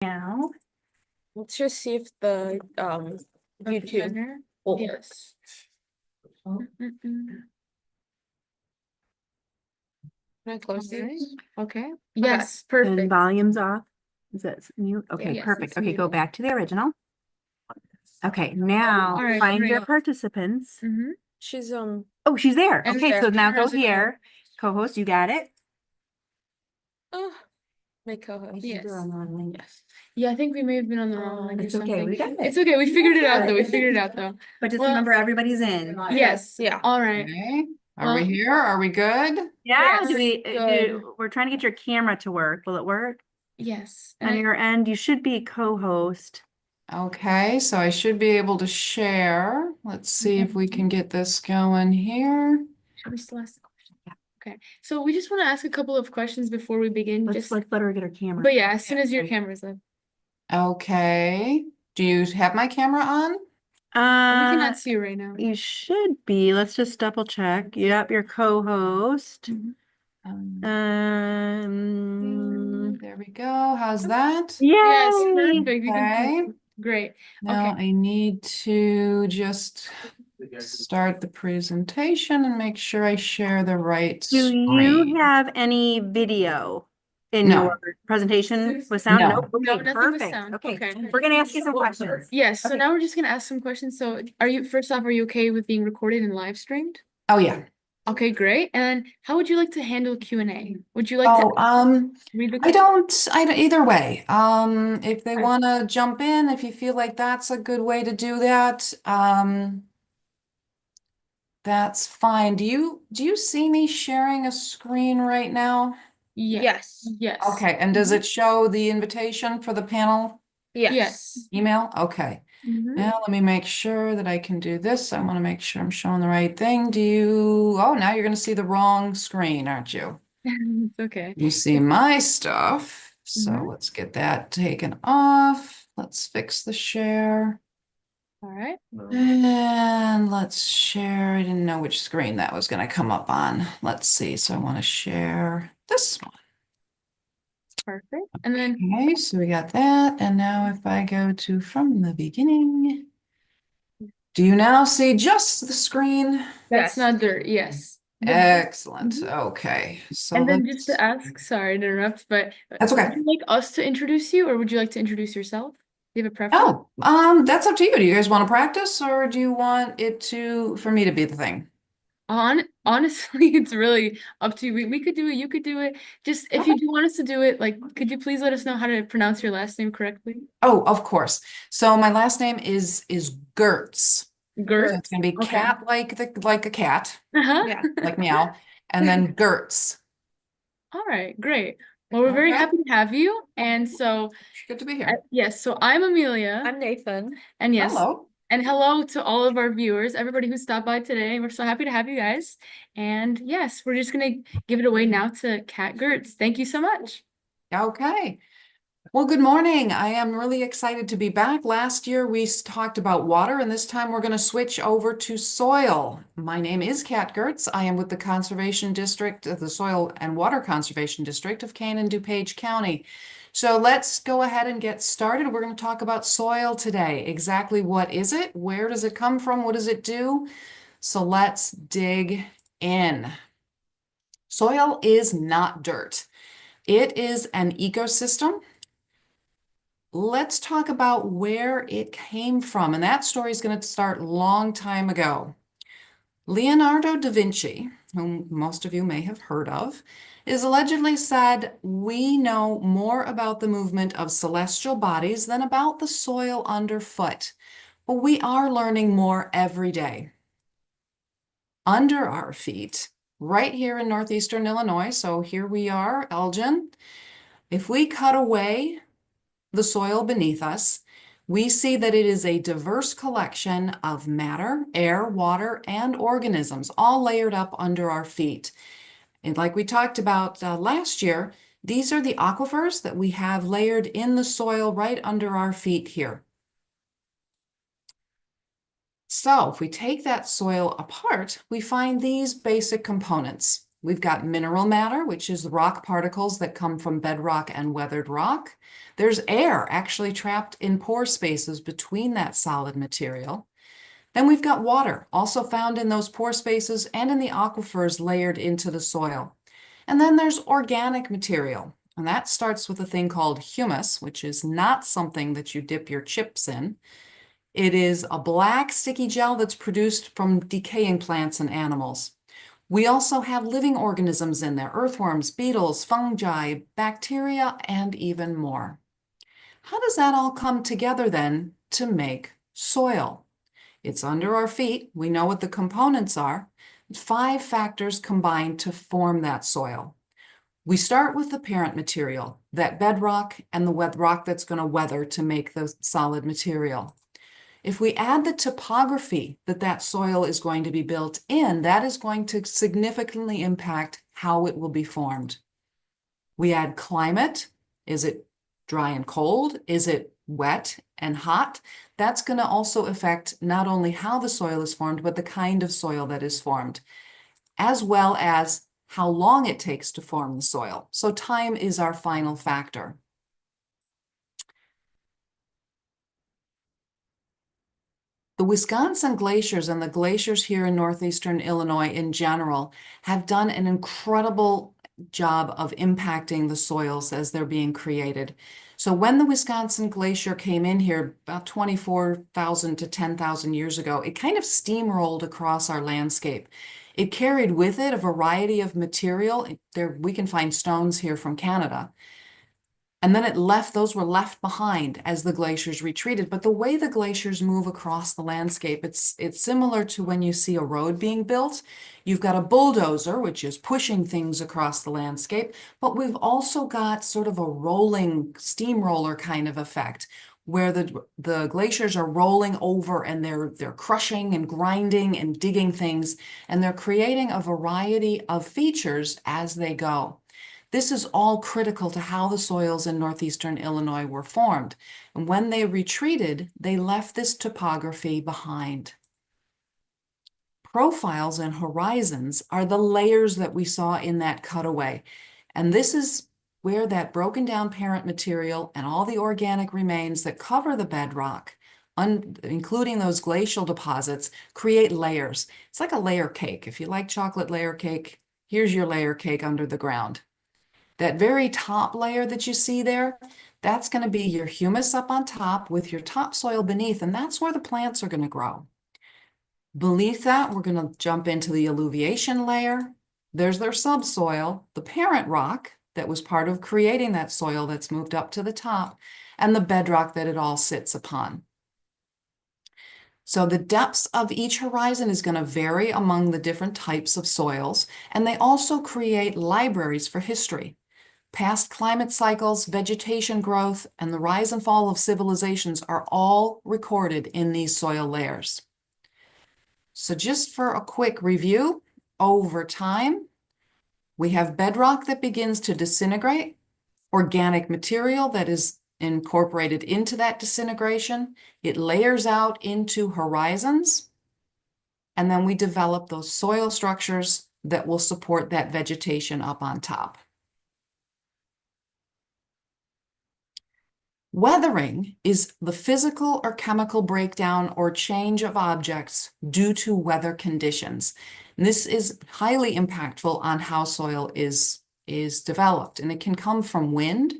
Now, Let's just see if the YouTube will work. Yes. Can I close these? Okay. Yes, and perfect. volume's off. Is that mute? Okay, Yes, perfect. it's Okay, go muted. back to the original. Okay, now All right, find your great. participants. She's Oh, she's there. And Okay, there. so now go Hers is there. here. Co-host, you got it? oh, my co-host. Yes. Yes. Yeah, I think we may have been on the wrong link or It's okay, something. we got it. It's okay. We figured it out though. We figured it out though. But just Well, remember, everybody's in. Yes. Yeah. All right. Okay, are Well- we here? Are we good? Yeah, Yes, we're trying to get your camera to work. Will it work? Yes. On your end, you should be co-host. Okay, so I should be able to share. Let's see if we can get this going here. Should we still ask the question? Yeah. Okay. So we just want to ask a couple of questions before we begin. Let's let her get her camera. But yeah, as soon as your camera's up. Okay, do you have my camera on? We cannot see you right now. You should be. Let's just double check. Yep, your co-host. There we go. How's that? Yes, Yay! perfect. You can Okay. see. Great. Now Okay. I need to just start the presentation and make sure I share the right Do screen. you have any video in No. your presentation with sound? No. Nope. No, Okay, nothing with perfect. sound. Okay, Okay. we're gonna ask you some questions. Yes, so Okay. now we're just gonna ask some questions. So first off, are you okay with being recorded and live streamed? Oh, yeah. Okay, great. And how would you like to handle Q&A? Would you like Oh, to read the I don't either way. If they Okay. want to jump in, if you feel like that's a good way to do that, that's fine. Do you see me sharing a screen right now? Yes. Yes. Okay, and does it show the invitation for the panel Yes. email? Okay. Mhm. Now let me make sure that I can do this. I want to make sure I'm showing the right thing. Oh, now you're going to see the wrong screen, aren't you? It's okay. You see my stuff. So Mhm. let's get that taken off. Let's fix the share. All right. And let's share. I didn't know which screen that was going to come up on. Let's see. So I want to share this one. Perfect. And then Okay, so we got that. And now if I go to from the beginning, do you now see just the screen? that's not dirt. Yes. Excellent. Okay. So And then just to let's- ask, sorry to interrupt, but That's okay. would you like us to introduce you or would you like to introduce yourself? Do you have a preference? That's up to you. Do you guys want to practice or do you want it for me to be the thing? Honestly, it's really up to you. We could do it, you could do it. Just if you do want us to do it, like, could you please let us know how to pronounce your last name correctly? Oh, of course. So my last name is Gerdts. So Gert. it's gonna be Okay. cat like a cat, Uh-huh. Yeah. like meow, and then Gerdts. All right, great. Well, we're very Okay. happy to have you. And so, Good to be here. yes, so I'm Amelia. I'm Nathan. And yes, Hello. and hello to all of our viewers, everybody who stopped by today. We're so happy to have you guys. And yes, we're just gonna give it away now to Kat Gerdts. Thank you so much. Okay. Well, good morning. I am really excited to be back. Last year we talked about water, and this time we're going to switch over to soil. My name is Kat Gerdts. I am with the Conservation District, the Soil and Water Conservation District of Kane and DuPage County. So let's go ahead and get started. We're going to talk about soil today. Exactly what is it? Where does it come from? What does it do? So let's dig in. Soil is not dirt. It is an ecosystem. Let's talk about where it came from. And that story is going to start a long time ago. Leonardo da Vinci, whom most of you may have heard of, is allegedly said, "We know more about the movement of celestial bodies than about the soil underfoot." But we are learning more every day. Under our feet, right here in northeastern Illinois, so here we are, Elgin. If we cut away the soil beneath us, we see that it is a diverse collection of matter, air, water, and organisms, all layered up under our feet. And like we talked about last year, these are the aquifers that we have layered in the soil right under our feet here. So if we take that soil apart, we find these basic components. We've got mineral matter, which is the rock particles that come from bedrock and weathered rock. There's air actually trapped in pore spaces between that solid material. Then we've got water, also found in those pore spaces and in the aquifers layered into the soil. And then there's organic material, and that starts with a thing called humus, which is not something that you dip your chips in. It is a black sticky gel that's produced from decaying plants and animals. We also have living organisms in there, earthworms, beetles, fungi, bacteria, and even more. How does that all come together then to make soil? It's under our feet. We know what the components are. 5 factors combine to form that soil. We start with the parent material, that bedrock and the rock that's going to weather to make the solid material. If we add the topography that soil is going to be built in, that is going to significantly impact how it will be formed. We add climate. Is it dry and cold? Is it wet and hot? That's going to also affect not only how the soil is formed, but the kind of soil that is formed, as well as how long it takes to form the soil. So time is our final factor. The Wisconsin glaciers and the glaciers here in northeastern Illinois in general have done an incredible job of impacting the soils as they're being created. So when the Wisconsin glacier came in here about 24,000 to 10,000 years ago, it kind of steamrolled across our landscape. It carried with it a variety of material. We can find stones here from Canada. And then those were left behind as the glaciers retreated. But the way the glaciers move across the landscape, it's similar to when you see a road being built. You've got a bulldozer, which is pushing things across the landscape, but we've also got sort of a rolling steamroller kind of effect, where the glaciers are rolling over and they're crushing and grinding and digging things, and they're creating a variety of features as they go. This is all critical to how the soils in northeastern Illinois were formed. And when they retreated, they left this topography behind. Profiles and horizons are the layers that we saw in that cutaway. And this is where that broken down parent material and all the organic remains that cover the bedrock, including those glacial deposits, create layers. It's like a layer cake. If you like chocolate layer cake, here's your layer cake under the ground. That very top layer that you see there, that's going to be your humus up on top with your topsoil beneath, and that's where the plants are going to grow. Beneath that, we're going to jump into the alluviation layer. There's their subsoil, the parent rock that was part of creating that soil that's moved up to the top, and the bedrock that it all sits upon. So the depths of each horizon is going to vary among the different types of soils, and they also create libraries for history. Past climate cycles, vegetation growth, and the rise and fall of civilizations are all recorded in these soil layers. So just for a quick review, over time, we have bedrock that begins to disintegrate, organic material that is incorporated into that disintegration. It layers out into horizons, and then we develop those soil structures that will support that vegetation up on top. Weathering is the physical or chemical breakdown or change of objects due to weather conditions. And this is highly impactful on how soil is developed. And it can come from wind,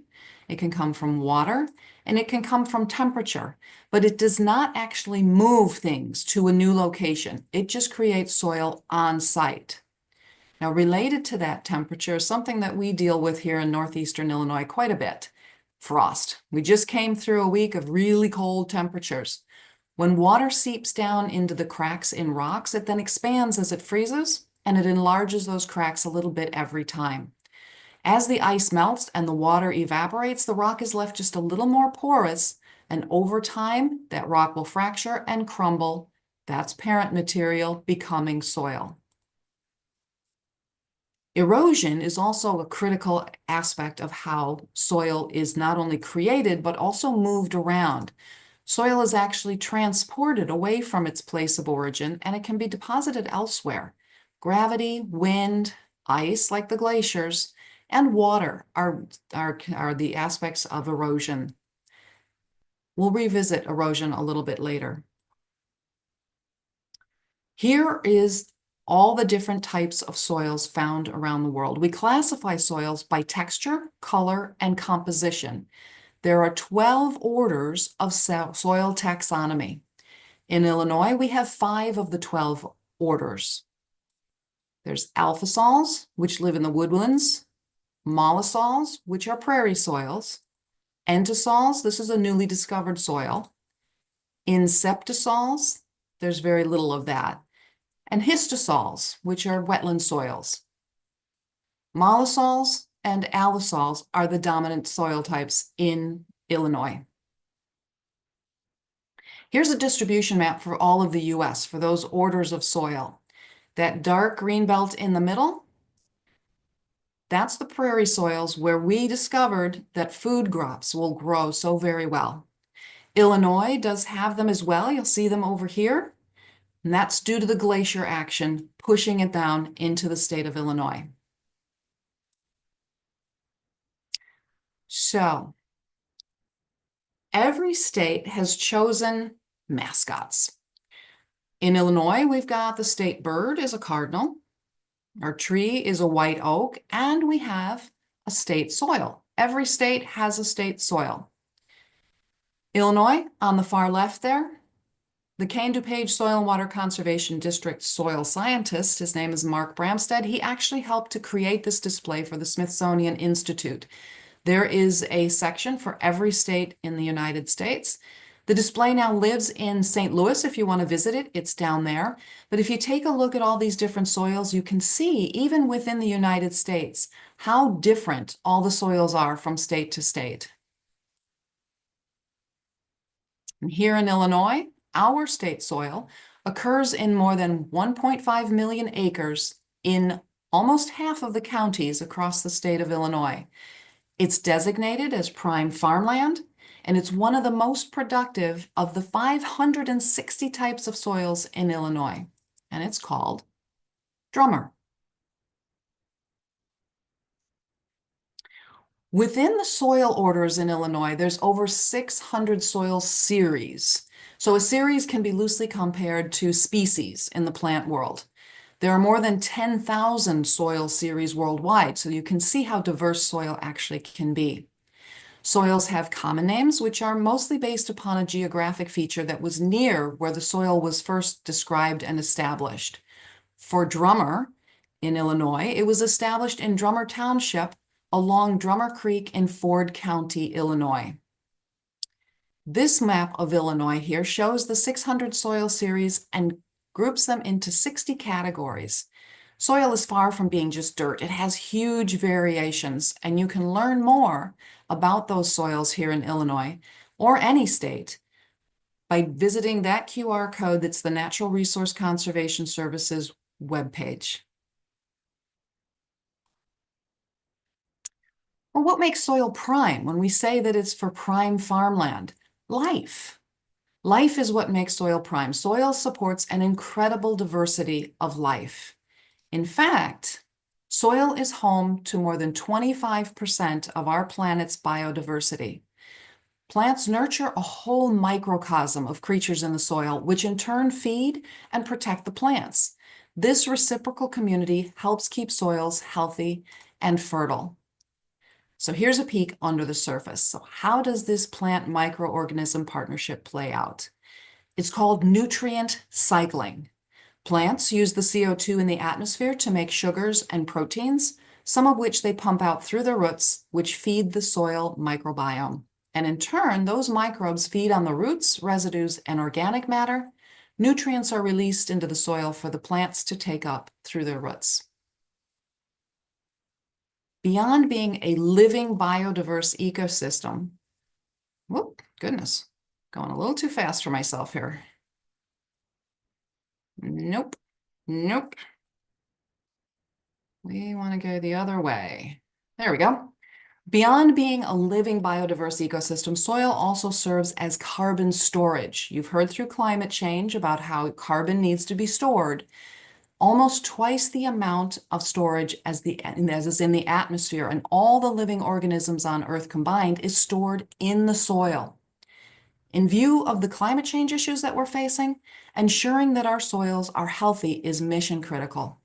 it can come from water, and it can come from temperature. But it does not actually move things to a new location. It just creates soil on site. Now, related to that temperature is something that we deal with here in northeastern Illinois quite a bit. Frost. We just came through a week of really cold temperatures. When water seeps down into the cracks in rocks, it then expands as it freezes, and it enlarges those cracks a little bit every time. As the ice melts and the water evaporates, the rock is left just a little more porous, and over time, that rock will fracture and crumble. That's parent material becoming soil. Erosion is also a critical aspect of how soil is not only created, but also moved around. Soil is actually transported away from its place of origin, and it can be deposited elsewhere. Gravity, wind, ice like the glaciers, and water are the aspects of erosion. We'll revisit erosion a little bit later. Here is all the different types of soils found around the world. We classify soils by texture, color, and composition. There are 12 orders of soil taxonomy. In Illinois, we have 5 of the 12 orders. There's alphasols, which live in the woodlands, mollisols, which are prairie soils, entosols, this is a newly discovered soil, inceptisols, there's very little of that, and histosols, which are wetland soils. Mollisols and allosols are the dominant soil types in Illinois. Here's a distribution map for all of the US for those orders of soil. That dark green belt in the middle, that's the prairie soils where we discovered that food crops will grow so very well. Illinois does have them as well. You'll see them over here. And that's due to the glacier action pushing it down into the state of Illinois. So, every state has chosen mascots. In Illinois, we've got the state bird is a cardinal. Our tree is a white oak, and we have a state soil. Every state has a state soil. Illinois, on the far left there, the Cane DuPage Soil and Water Conservation District soil scientist, his name is Mark Bramstead, he actually helped to create this display for the Smithsonian Institute. There is a section for every state in the United States. The display now lives in St. Louis. If you want to visit it, it's down there. But if you take a look at all these different soils, you can see, even within the United States, how different all the soils are from state to state. And here in Illinois, our state soil occurs in more than 1.5 million acres in almost half of the counties across the state of Illinois. It's designated as prime farmland, and it's one of the most productive of the 560 types of soils in Illinois, and it's called drummer. Within the soil orders in Illinois, there's over 600 soil series. So a series can be loosely compared to species in the plant world. There are more than 10,000 soil series worldwide, so you can see how diverse soil actually can be. Soils have common names, which are mostly based upon a geographic feature that was near where the soil was first described and established. For Drummer in Illinois, it was established in Drummer Township along Drummer Creek in Ford County, Illinois. This map of Illinois here shows the 600 soil series and groups them into 60 categories. Soil is far from being just dirt. It has huge variations, and you can learn more about those soils here in Illinois or any state by visiting that QR code that's the Natural Resource Conservation Services webpage. Well, what makes soil prime when we say that it's for prime farmland? Life. Life is what makes soil prime. Soil supports an incredible diversity of life. In fact, soil is home to more than 25% of our planet's biodiversity. Plants nurture a whole microcosm of creatures in the soil, which in turn feed and protect the plants. This reciprocal community helps keep soils healthy and fertile. So here's a peek under the surface. So how does this plant microorganism partnership play out? It's called nutrient cycling. Plants use the CO2 in the atmosphere to make sugars and proteins, some of which they pump out through their roots, which feed the soil microbiome. And in turn, those microbes feed on the roots, residues, and organic matter. Nutrients are released into the soil for the plants to take up through their roots. Beyond being a living biodiverse ecosystem, whoop, goodness, going a little too fast for myself here. Nope, nope. We want to go the other way. There we go. Beyond being a living biodiverse ecosystem, soil also serves as carbon storage. You've heard through climate change about how carbon needs to be stored. almost twice the amount of storage as is in the atmosphere, and all the living organisms on Earth combined is stored in the soil. In view of the climate change issues that we're facing, ensuring that our soils are healthy is mission critical.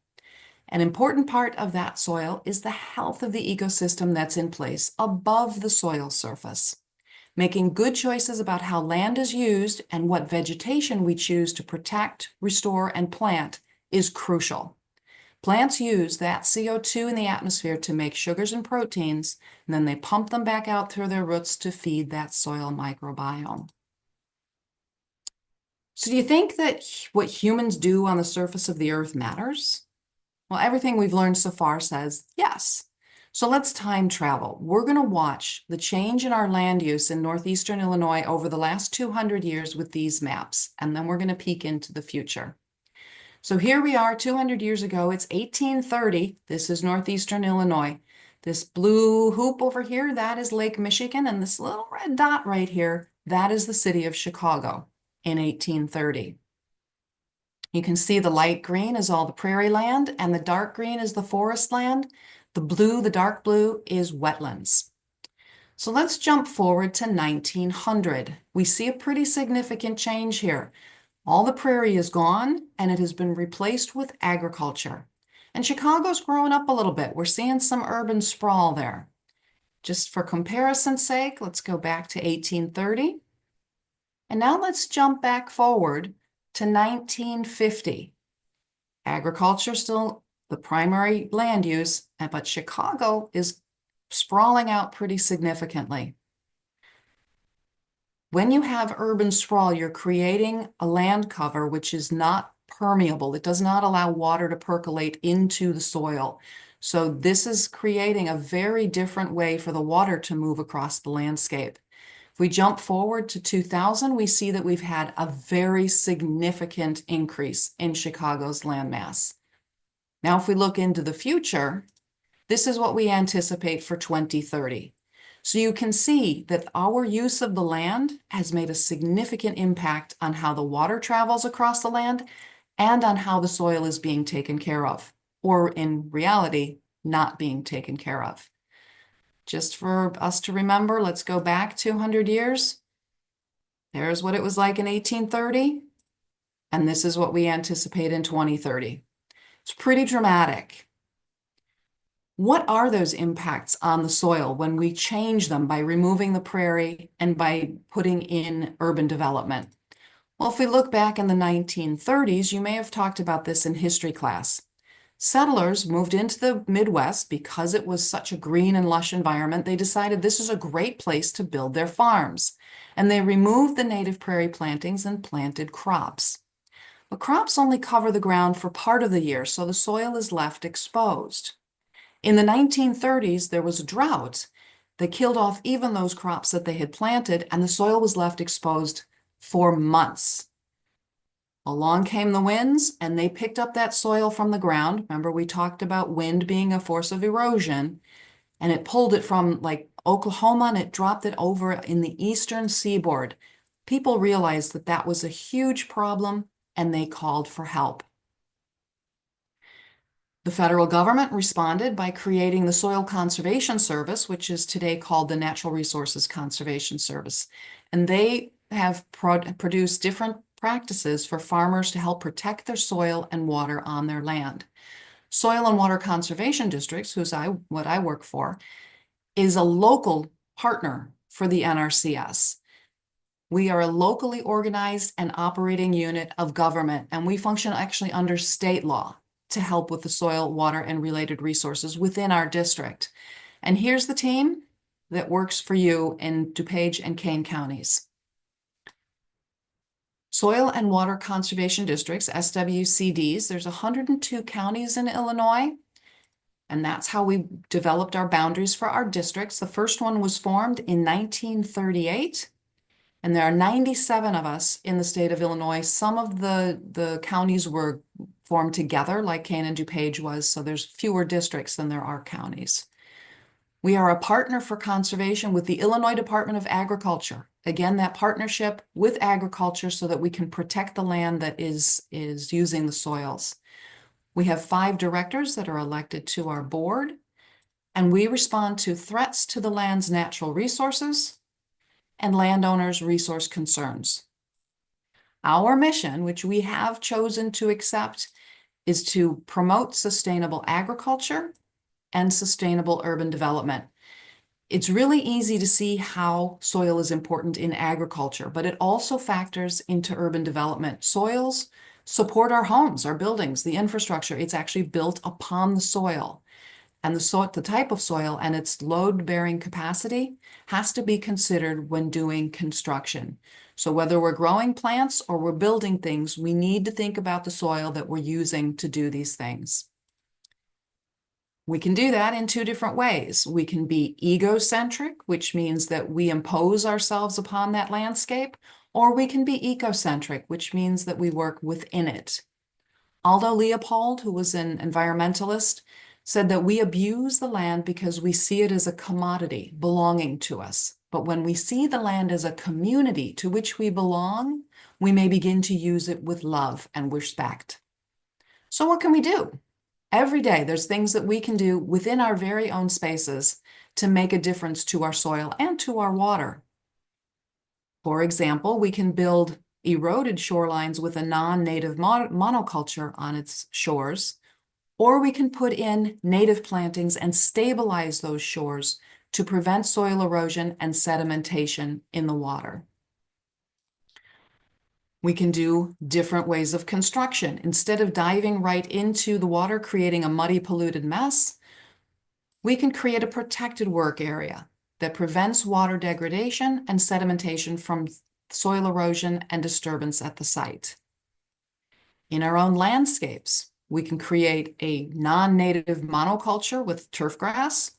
An important part of that soil is the health of the ecosystem that's in place above the soil surface. Making good choices about how land is used and what vegetation we choose to protect, restore, and plant is crucial. Plants use that CO2 in the atmosphere to make sugars and proteins, and then they pump them back out through their roots to feed that soil microbiome. So do you think that what humans do on the surface of the earth matters? Well, everything we've learned so far says yes. So let's time travel. We're going to watch the change in our land use in northeastern Illinois over the last 200 years with these maps, and then we're going to peek into the future. So here we are 200 years ago. It's 1830. This is northeastern Illinois. This blue hoop over here, that is Lake Michigan, and this little red dot right here, that is the city of Chicago in 1830. You can see the light green is all the prairie land, and the dark green is the forest land. The blue, the dark blue, is wetlands. So let's jump forward to 1900. We see a pretty significant change here. All the prairie is gone, and it has been replaced with agriculture. And Chicago's growing up a little bit. We're seeing some urban sprawl there. Just for comparison's sake, let's go back to 1830. And now let's jump back forward to 1950. Agriculture still the primary land use, but Chicago is sprawling out pretty significantly. When you have urban sprawl, you're creating a land cover which is not permeable. It does not allow water to percolate into the soil. So this is creating a very different way for the water to move across the landscape. If we jump forward to 2000, we see that we've had a very significant increase in Chicago's landmass. Now, if we look into the future, this is what we anticipate for 2030. So you can see that our use of the land has made a significant impact on how the water travels across the land and on how the soil is being taken care of, or in reality, not being taken care of. Just for us to remember, let's go back 200 years. There's what it was like in 1830, and this is what we anticipate in 2030. It's pretty dramatic. What are those impacts on the soil when we change them by removing the prairie and by putting in urban development? Well, if we look back in the 1930s, you may have talked about this in history class. Settlers moved into the Midwest because it was such a green and lush environment. They decided this is a great place to build their farms, and they removed the native prairie plantings and planted crops. But crops only cover the ground for part of the year, so the soil is left exposed. In the 1930s, there was a drought that killed off even those crops that they had planted, and the soil was left exposed for months. Along came the winds, and they picked up that soil from the ground. Remember, we talked about wind being a force of erosion, and it pulled it from like Oklahoma, and it dropped it over in the eastern seaboard. People realized that that was a huge problem, and they called for help. The federal government responded by creating the Soil Conservation Service, which is today called the Natural Resources Conservation Service. And they have produced different practices for farmers to help protect their soil and water on their land. Soil and Water Conservation Districts, what I work for, is a local partner for the NRCS. We are a locally organized and operating unit of government, and we function actually under state law to help with the soil, water, and related resources within our district. And here's the team that works for you in DuPage and Kane counties. Soil and Water Conservation Districts, SWCDs, there's 102 counties in Illinois, and that's how we developed our boundaries for our districts. The first one was formed in 1938. And there are 97 of us in the state of Illinois. Some of the counties were formed together, like Kane and DuPage was, so there's fewer districts than there are counties. We are a partner for conservation with the Illinois Department of Agriculture. Again, that partnership with agriculture so that we can protect the land that is using the soils. We have 5 directors that are elected to our board, and we respond to threats to the land's natural resources and landowners' resource concerns. Our mission, which we have chosen to accept, is to promote sustainable agriculture and sustainable urban development. It's really easy to see how soil is important in agriculture, but it also factors into urban development. Soils support our homes, our buildings, the infrastructure. It's actually built upon the soil. And the type of soil and its load-bearing capacity has to be considered when doing construction. So whether we're growing plants or we're building things, we need to think about the soil that we're using to do these things. We can do that in 2 different ways. We can be egocentric, which means that we impose ourselves upon that landscape, or we can be ecocentric, which means that we work within it. Aldo Leopold, who was an environmentalist, said that we abuse the land because we see it as a commodity belonging to us. But when we see the land as a community to which we belong, we may begin to use it with love and respect. So what can we do? Every day, there's things that we can do within our very own spaces to make a difference to our soil and to our water. For example, we can build eroded shorelines with a non-native monoculture on its shores, or we can put in native plantings and stabilize those shores to prevent soil erosion and sedimentation in the water. We can do different ways of construction. Instead of diving right into the water, creating a muddy, polluted mess, we can create a protected work area that prevents water degradation and sedimentation from soil erosion and disturbance at the site. In our own landscapes, we can create a non-native monoculture with turf grass,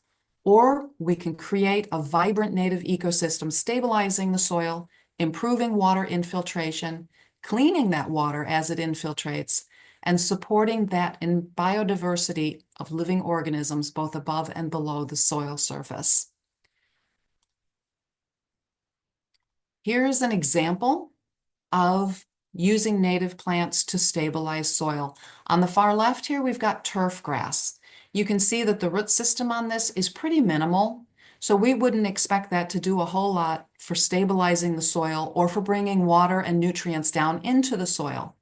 or we can create a vibrant native ecosystem, stabilizing the soil, improving water infiltration, cleaning that water as it infiltrates, and supporting that in biodiversity of living organisms both above and below the soil surface. Here's an example of using native plants to stabilize soil. On the far left here, we've got turf grass. You can see that the root system on this is pretty minimal, so we wouldn't expect that to do a whole lot for stabilizing the soil or for bringing water and nutrients down into the soil.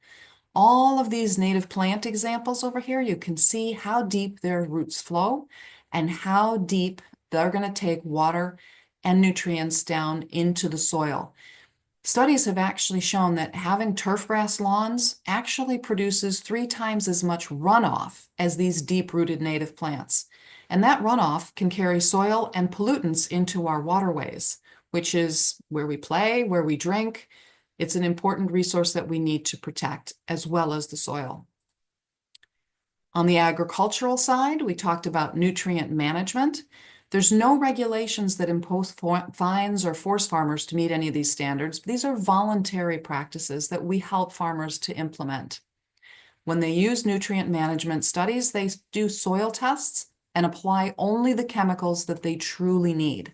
All of these native plant examples over here, you can see how deep their roots flow and how deep they're going to take water and nutrients down into the soil. Studies have actually shown that having turfgrass lawns actually produces 3 times as much runoff as these deep-rooted native plants. And that runoff can carry soil and pollutants into our waterways, which is where we play, where we drink. It's an important resource that we need to protect, as well as the soil. On the agricultural side, we talked about nutrient management. There's no regulations that impose fines or force farmers to meet any of these standards. These are voluntary practices that we help farmers to implement. When they use nutrient management studies, they do soil tests and apply only the chemicals that they truly need.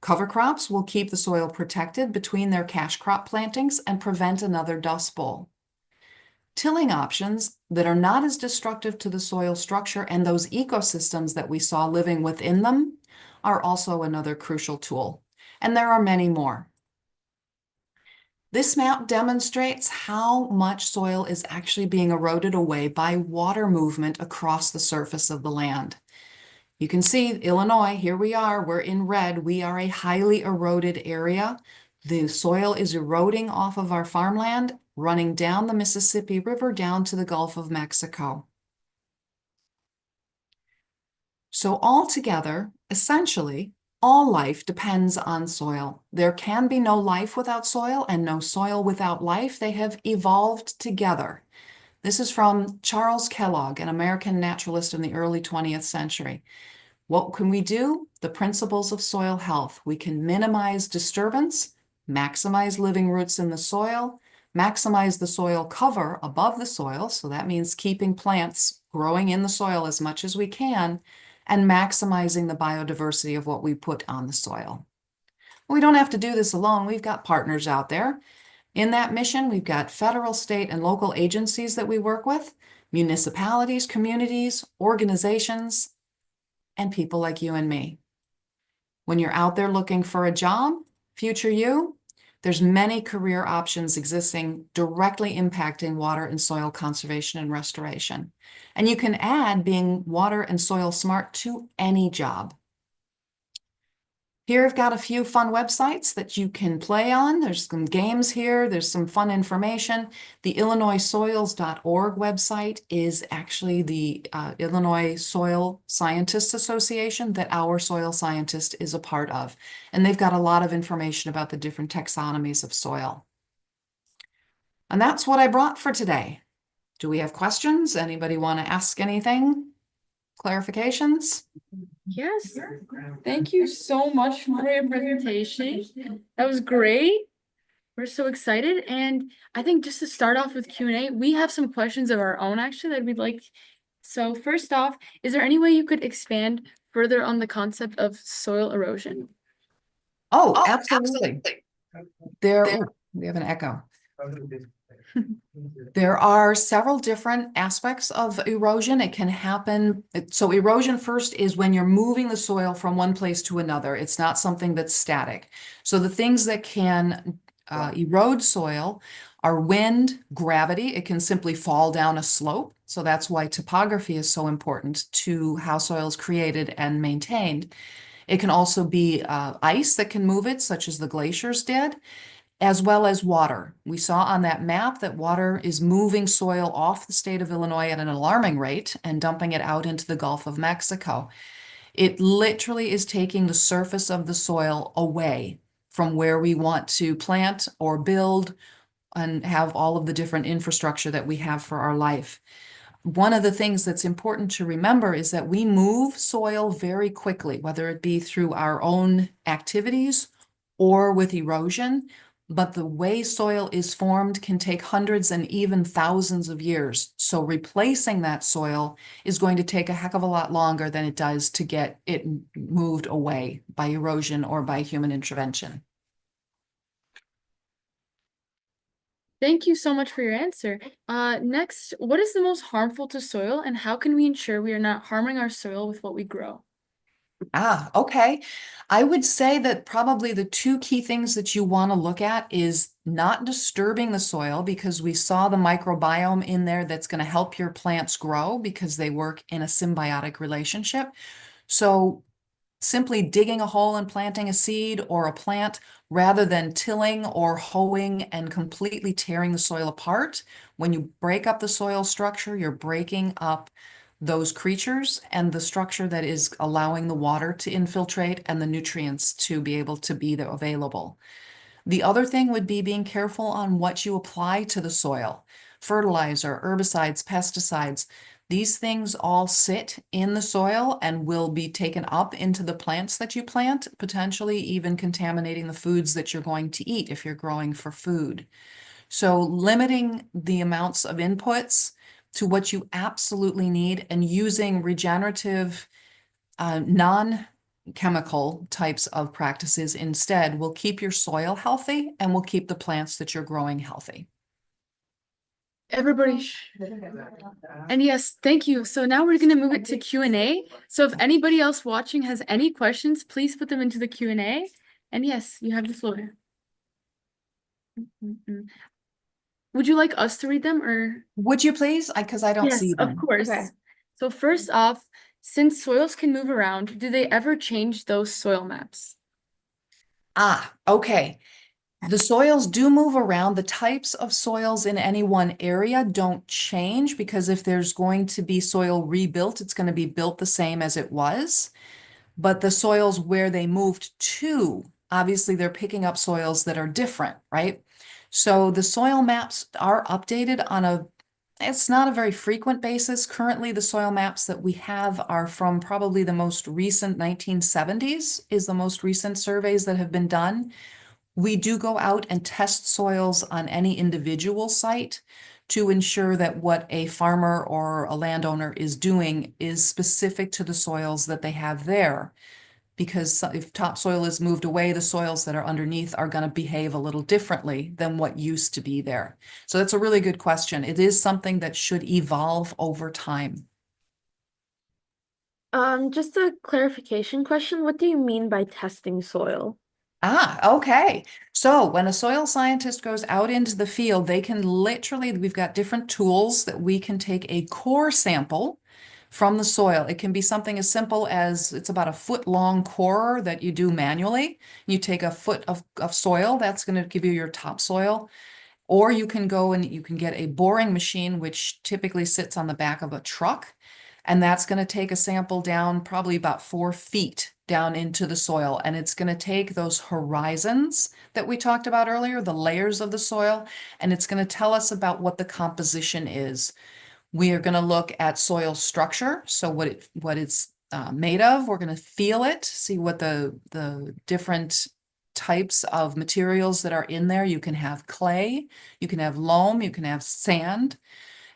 Cover crops will keep the soil protected between their cash crop plantings and prevent another dust bowl. Tilling options that are not as destructive to the soil structure and those ecosystems that we saw living within them are also another crucial tool. And there are many more. This map demonstrates how much soil is actually being eroded away by water movement across the surface of the land. You can see Illinois, here we are, we're in red. We are a highly eroded area. The soil is eroding off of our farmland, running down the Mississippi River down to the Gulf of Mexico. So altogether, essentially, all life depends on soil. There can be no life without soil and no soil without life. They have evolved together. This is from Charles Kellogg, an American naturalist in the early 20th century. What can we do? The principles of soil health. We can minimize disturbance, maximize living roots in the soil, maximize the soil cover above the soil, so that means keeping plants growing in the soil as much as we can, and maximizing the biodiversity of what we put on the soil. We don't have to do this alone. We've got partners out there. In that mission, we've got federal, state, and local agencies that we work with. municipalities, communities, organizations, and people like you and me. When you're out there looking for a job, future you, there's many career options existing directly impacting water and soil conservation and restoration. And you can add being water and soil smart to any job. Here I've got a few fun websites that you can play on. There's some games here. There's some fun information. The IllinoisSoils.org website is actually the Illinois Soil Scientists Association that our soil scientist is a part of. And they've got a lot of information about the different taxonomies of soil. And that's what I brought for today. Do we have questions? Anybody want to ask anything? Clarifications? Yes, thank you so much for your presentation. That was great. We're so excited. And I think just to start off with Q&A, we have some questions of our own actually that we'd like. So first off, is there any way you could expand further on the concept of soil erosion? Oh, absolutely. We have an echo. There are several different aspects of erosion. It can happen. So erosion first is when you're moving the soil from one place to another. It's not something that's static. So the things that can erode soil are wind, gravity. It can simply fall down a slope. So that's why topography is so important to how soil is created and maintained. It can also be ice that can move it, such as the glaciers did, as well as water. We saw on that map that water is moving soil off the state of Illinois at an alarming rate and dumping it out into the Gulf of Mexico. It literally is taking the surface of the soil away from where we want to plant or build and have all of the different infrastructure that we have for our life. One of the things that's important to remember is that we move soil very quickly, whether it be through our own activities or with erosion. But the way soil is formed can take hundreds and even thousands of years. So replacing that soil is going to take a heck of a lot longer than it does to get it moved away by erosion or by human intervention. Thank you so much for your answer. Next, what is the most harmful to soil and how can we ensure we are not harming our soil with what we grow? Okay. I would say that probably the two key things that you want to look at is not disturbing the soil, because we saw the microbiome in there that's going to help your plants grow because they work in a symbiotic relationship. So simply digging a hole and planting a seed or a plant rather than tilling or hoeing and completely tearing the soil apart. When you break up the soil structure, you're breaking up those creatures and the structure that is allowing the water to infiltrate and the nutrients to be able to be available. The other thing would be being careful on what you apply to the soil. Fertilizer, herbicides, pesticides, these things all sit in the soil and will be taken up into the plants that you plant, potentially even contaminating the foods that you're going to eat if you're growing for food. So limiting the amounts of inputs to what you absolutely need and using regenerative, non-chemical types of practices instead will keep your soil healthy and will keep the plants that you're growing healthy. Everybody and yes, thank you. So now we're going to move it to Q&A. So if anybody else watching has any questions, please put them into the Q&A. And yes, you have the floor. Would you like us to read them or? Would you please? Because I don't Yes, see them. of course. Okay. So first off, since soils can move around, do they ever change those soil maps? Okay. The soils do move around. The types of soils in any one area don't change, because if there's going to be soil rebuilt, it's going to be built the same as it was. But the soils where they moved to, obviously they're picking up soils that are different, right? So the soil maps are updated on it's not a very frequent basis. Currently, the soil maps that we have are from probably the most recent 1970s is the most recent surveys that have been done. We do go out and test soils on any individual site to ensure that what a farmer or a landowner is doing is specific to the soils that they have there. because if topsoil is moved away, the soils that are underneath are going to behave a little differently than what used to be there. So that's a really good question. It is something that should evolve over time. Just a clarification question. What do you mean by testing soil? Ah, okay. So when a soil scientist goes out into the field, they can literally, we've got different tools that we can take a core sample from the soil. It can be something as simple as it's about a foot long core that you do manually. You take a foot of soil, that's going to give you your topsoil. Or you can go and you can get a boring machine, which typically sits on the back of a truck. And that's going to take a sample down probably about 4 feet down into the soil. And it's going to take those horizons that we talked about earlier, the layers of the soil, and it's going to tell us about what the composition is. We are going to look at soil structure, so what it's made of. We're going to feel it, see what the different types of materials that are in there. You can have clay, you can have loam, you can have sand.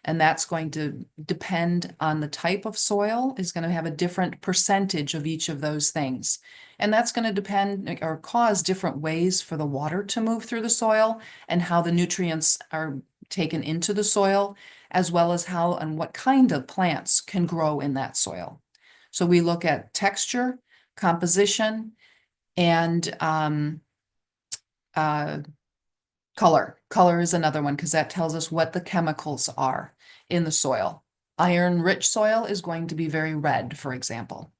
And that's going to depend on the type of soil, is going to have a different percentage of each of those things. And that's going to depend or cause different ways for the water to move through the soil and how the nutrients are taken into the soil, as well as how and what kind of plants can grow in that soil. So we look at texture, composition, and color. Color is another one because that tells us what the chemicals are in the soil. Iron-rich soil is going to be very red, for example.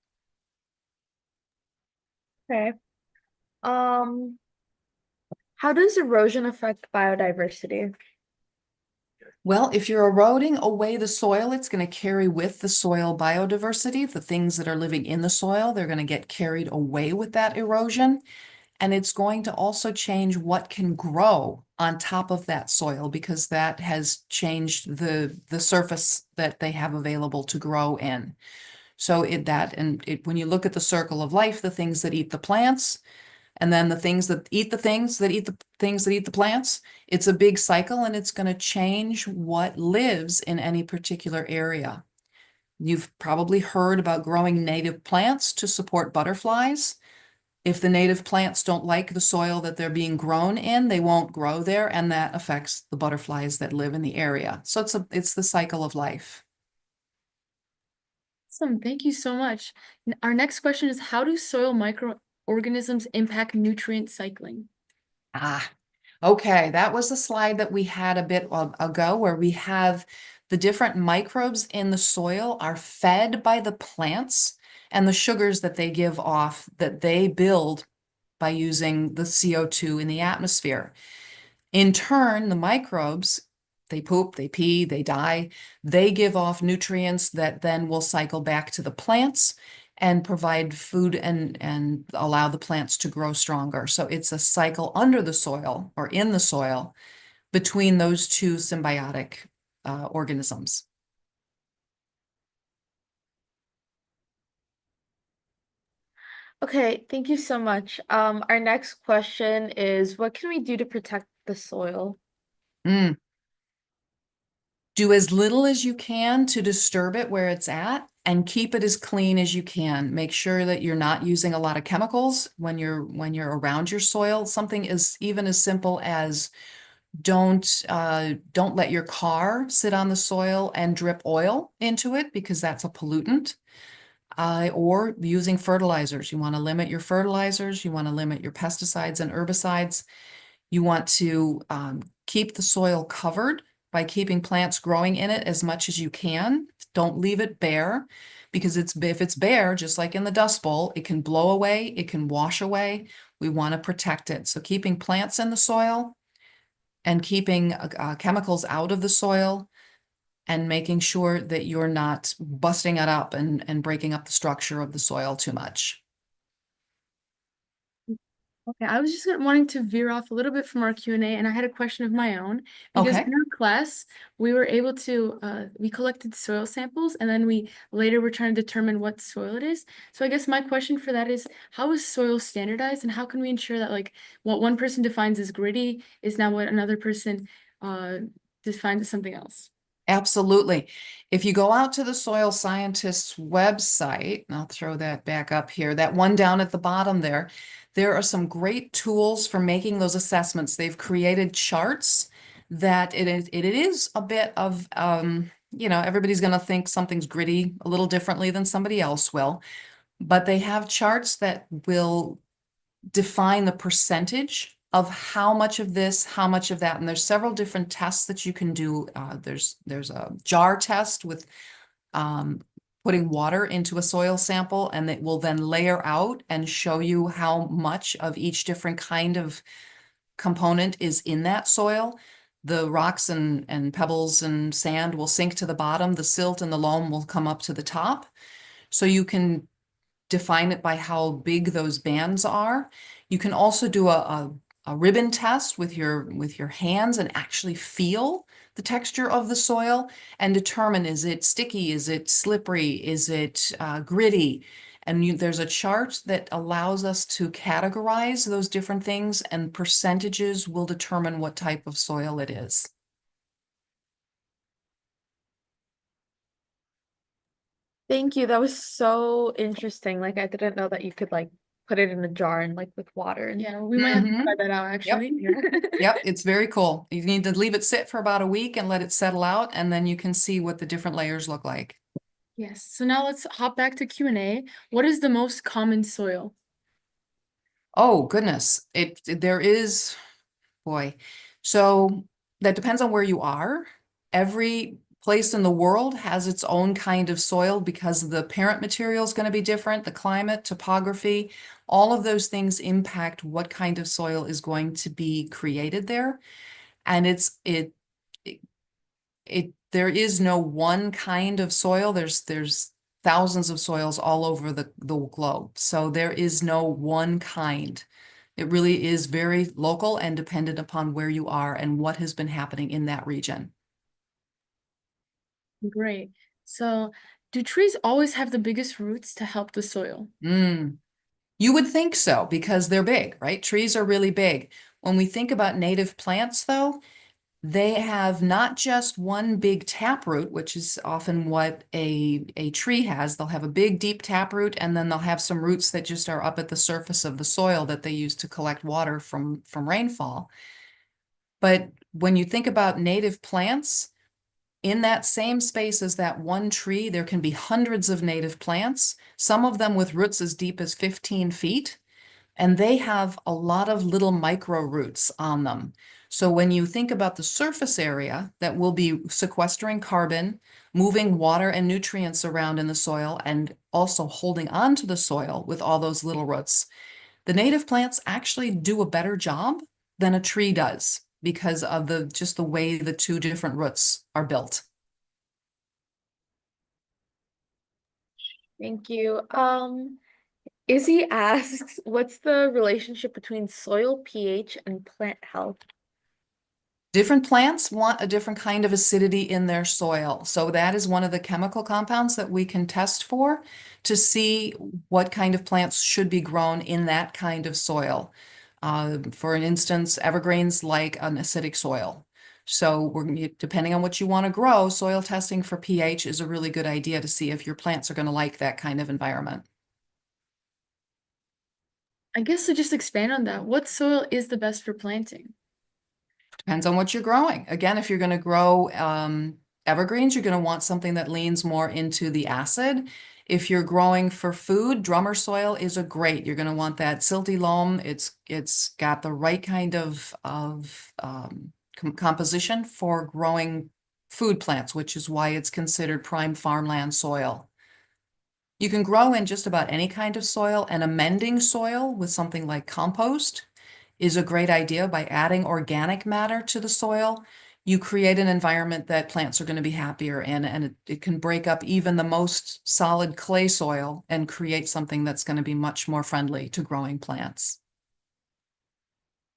Okay. How does erosion affect biodiversity? Well, if you're eroding away the soil, it's going to carry with the soil biodiversity. The things that are living in the soil, they're going to get carried away with that erosion. And it's going to also change what can grow on top of that soil because that has changed the surface that they have available to grow in. So when you look at the circle of life, the things that eat the plants, and then the things that eat the things that eat the things that eat the plants, it's a big cycle and it's going to change what lives in any particular area. You've probably heard about growing native plants to support butterflies. If the native plants don't like the soil that they're being grown in, they won't grow there, and that affects the butterflies that live in the area. So it's the cycle of life. Awesome, thank you so much. Our next question is, how do soil microorganisms impact nutrient cycling? Ah, okay. That was the slide that we had a bit ago where we have the different microbes in the soil are fed by the plants and the sugars that they give off that they build by using the CO2 in the atmosphere. In turn, the microbes, they poop, they pee, they die, they give off nutrients that then will cycle back to the plants and provide food and allow the plants to grow stronger. So it's a cycle under the soil or in the soil between those two symbiotic organisms. Okay, thank you so much. Our next question is, what can we do to protect the soil? Mm. Do as little as you can to disturb it where it's at and keep it as clean as you can. Make sure that you're not using a lot of chemicals when you're around your soil. Something is even as simple as don't let your car sit on the soil and drip oil into it because that's a pollutant. Or using fertilizers. You want to limit your fertilizers. You want to limit your pesticides and herbicides. You want to keep the soil covered by keeping plants growing in it as much as you can. Don't leave it bare because if it's bare, just like in the Dust Bowl, it can blow away, it can wash away. We want to protect it. So keeping plants in the soil and keeping chemicals out of the soil and making sure that you're not busting it up and breaking up the structure of the soil too much. Okay, I was just wanting to veer off a little bit from our Q&A, and I had a question of my own because Okay. in our class we were able to we collected soil samples and then we later were trying to determine what soil it is. So I guess my question for that is, how is soil standardized and how can we ensure that like what one person defines as gritty is now what another person defines as something else? Absolutely. If you go out to the soil scientists website, and I'll throw that back up here, that one down at the bottom there are some great tools for making those assessments. They've created charts that it is a bit of, everybody's going to think something's gritty a little differently than somebody else will, but they have charts that will define the percentage of how much of this, how much of that. And there's several different tests that you can do. There's a jar test with um, putting water into a soil sample, and it will then layer out and show you how much of each different kind of component is in that soil. The rocks and pebbles and sand will sink to the bottom. The silt and the loam will come up to the top. So you can define it by how big those bands are. You can also do a ribbon test with your hands and actually feel the texture of the soil and determine, is it sticky, is it slippery, is it gritty? And there's a chart that allows us to categorize those different things, and percentages will determine what type of soil it is. Thank you. That was so interesting. Like I didn't know that you could like put it in a jar and like with water and Yeah, we might have to Mhm. try that out actually. Yep, it's very cool. You need to leave it sit for about a week and let it settle out, and then you can see what the different layers look like. Yes, so now let's hop back to Q&A. What is the most common soil? Oh, goodness. There is, boy. So that depends on where you are. Every place in the world has its own kind of soil because the parent material is going to be different, the climate, topography, all of those things impact what kind of soil is going to be created there. And there is no one kind of soil. There's thousands of soils all over the globe. So there is no one kind. It really is very local and dependent upon where you are and what has been happening in that region. Great. So, do trees always have the biggest roots to help the soil? You would think so because they're big, right? Trees are really big. When we think about native plants, though, they have not just one big taproot, which is often what a tree has. They'll have a big, deep taproot, and then they'll have some roots that just are up at the surface of the soil that they use to collect water from rainfall. But when you think about native plants, in that same space as that one tree, there can be hundreds of native plants, some of them with roots as deep as 15 feet. And they have a lot of little micro roots on them. So when you think about the surface area that will be sequestering carbon, moving water and nutrients around in the soil, and also holding on to the soil with all those little roots, the native plants actually do a better job than a tree does because of just the way the two different roots are built. thank you. Izzy asks, what's the relationship between soil pH and plant health? Different plants want a different kind of acidity in their soil. So that is one of the chemical compounds that we can test for to see what kind of plants should be grown in that kind of soil. For an instance, evergreens like an acidic soil. So depending on what you want to grow, soil testing for pH is a really good idea to see if your plants are going to like that kind of environment. I guess to just expand on that, what soil is the best for planting? Depends on what you're growing. Again, if you're going to grow evergreens, you're going to want something that leans more into the acid. If you're growing for food, drummer soil is a great. You're going to want that silty loam. It's got the right kind of composition for growing food plants, which is why it's considered prime farmland soil. You can grow in just about any kind of soil, and amending soil with something like compost is a great idea. By adding organic matter to the soil, you create an environment that plants are going to be happier in, and it can break up even the most solid clay soil and create something that's going to be much more friendly to growing plants.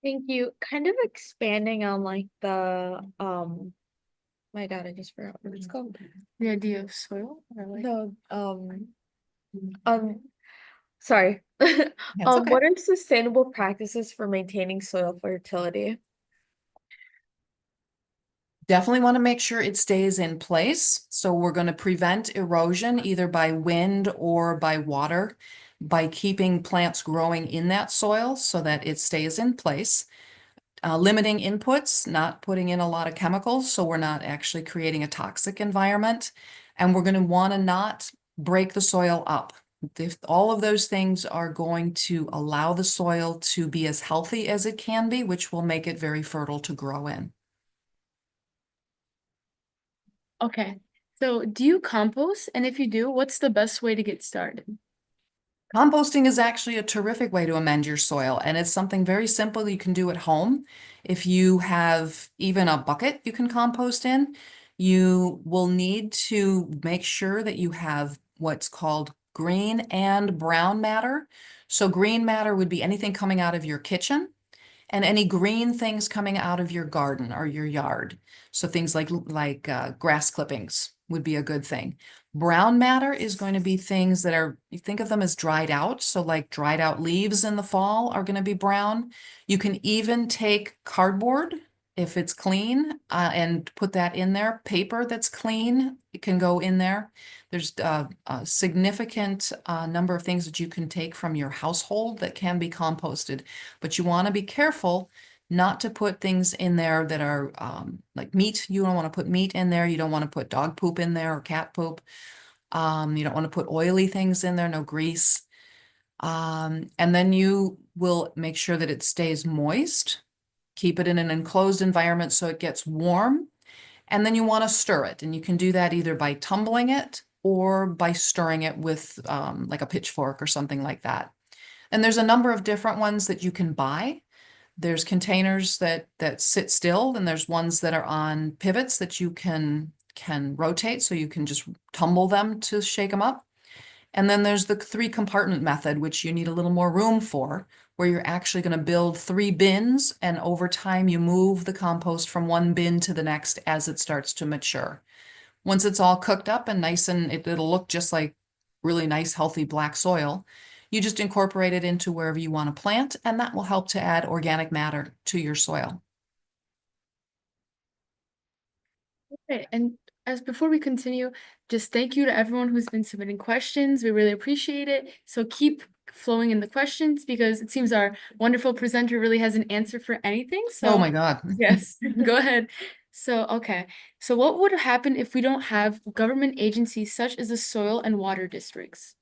Thank you. Kind of expanding on like the my God, I just forgot what it's called. The idea of soil? Or like... No, sorry. That's okay. What are sustainable practices for maintaining soil fertility? Definitely want to make sure it stays in place. So we're going to prevent erosion either by wind or by water by keeping plants growing in that soil so that it stays in place. Limiting inputs, not putting in a lot of chemicals, so we're not actually creating a toxic environment. And we're going to want to not break the soil up. If all of those things are going to allow the soil to be as healthy as it can be, which will make it very fertile to grow in. Okay. So do you compost? And if you do, what's the best way to get started? Composting is actually a terrific way to amend your soil, and it's something very simple you can do at home. If you have even a bucket you can compost in, you will need to make sure that you have what's called green and brown matter. So green matter would be anything coming out of your kitchen and any green things coming out of your garden or your yard. So things like grass clippings would be a good thing. Brown matter is going to be things that are, you think of them as dried out. So like dried out leaves in the fall are going to be brown. You can even take cardboard if it's clean and put that in there. Paper that's clean, it can go in there. There's a significant number of things that you can take from your household that can be composted, but you want to be careful not to put things in there that are like meat. You don't want to put meat in there. You don't want to put dog poop in there or cat poop. You don't want to put oily things in there, no grease. And then you will make sure that it stays moist. Keep it in an enclosed environment so it gets warm. And then you want to stir it. And you can do that either by tumbling it or by stirring it with like a pitchfork or something like that. And there's a number of different ones that you can buy. There's containers that sit still, and there's ones that are on pivots that you can rotate, so you can just tumble them to shake them up. And then there's the 3-compartment method, which you need a little more room for, where you're actually going to build 3 bins, and over time you move the compost from one bin to the next as it starts to mature. Once it's all cooked up and nice, and it'll look just like really nice, healthy black soil, you just incorporate it into wherever you want to plant, and that will help to add organic matter to your soil. Okay, and as before we continue, just thank you to everyone who's been submitting questions. We really appreciate it. So keep flowing in the questions because it seems our wonderful presenter really has an answer for anything. So Oh my God. yes, go ahead. So, okay. So what would happen if we don't have government agencies such as the soil and water districts?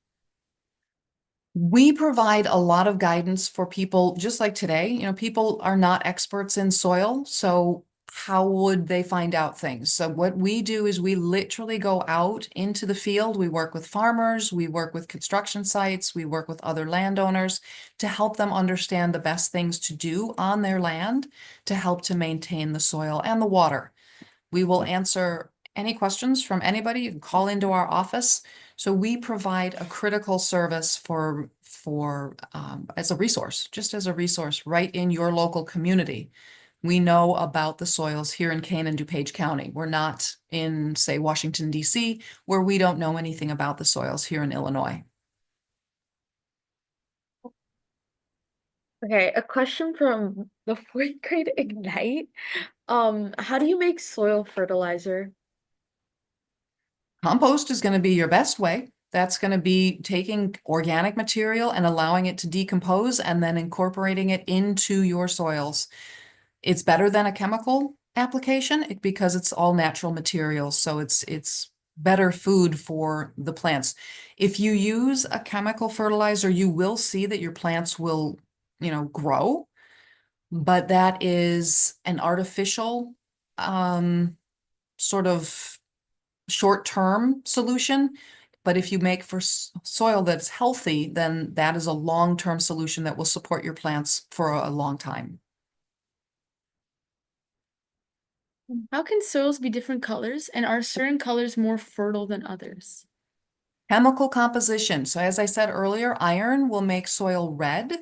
We provide a lot of guidance for people just like today. You know, people are not experts in soil, so how would they find out things? So what we do is we literally go out into the field. We work with farmers, we work with construction sites, we work with other landowners to help them understand the best things to do on their land to help to maintain the soil and the water. We will answer any questions from anybody. You can call into our office. So we provide a critical service for as a resource, just as a resource right in your local community. We know about the soils here in Kane and DuPage County. We're not in, say, Washington, D.C., where we don't know anything about the soils here in Illinois. Okay, a question from the 4th grade Ignite. How do you make soil fertilizer? Compost is going to be your best way. That's going to be taking organic material and allowing it to decompose and then incorporating it into your soils. It's better than a chemical application because it's all natural materials, so it's better food for the plants. If you use a chemical fertilizer, you will see that your plants will, grow, but that is an artificial sort of short-term solution. But if you make for soil that's healthy, then that is a long-term solution that will support your plants for a long time. How can soils be different colors, and are certain colors more fertile than others? Chemical composition. So as I said earlier, iron will make soil red.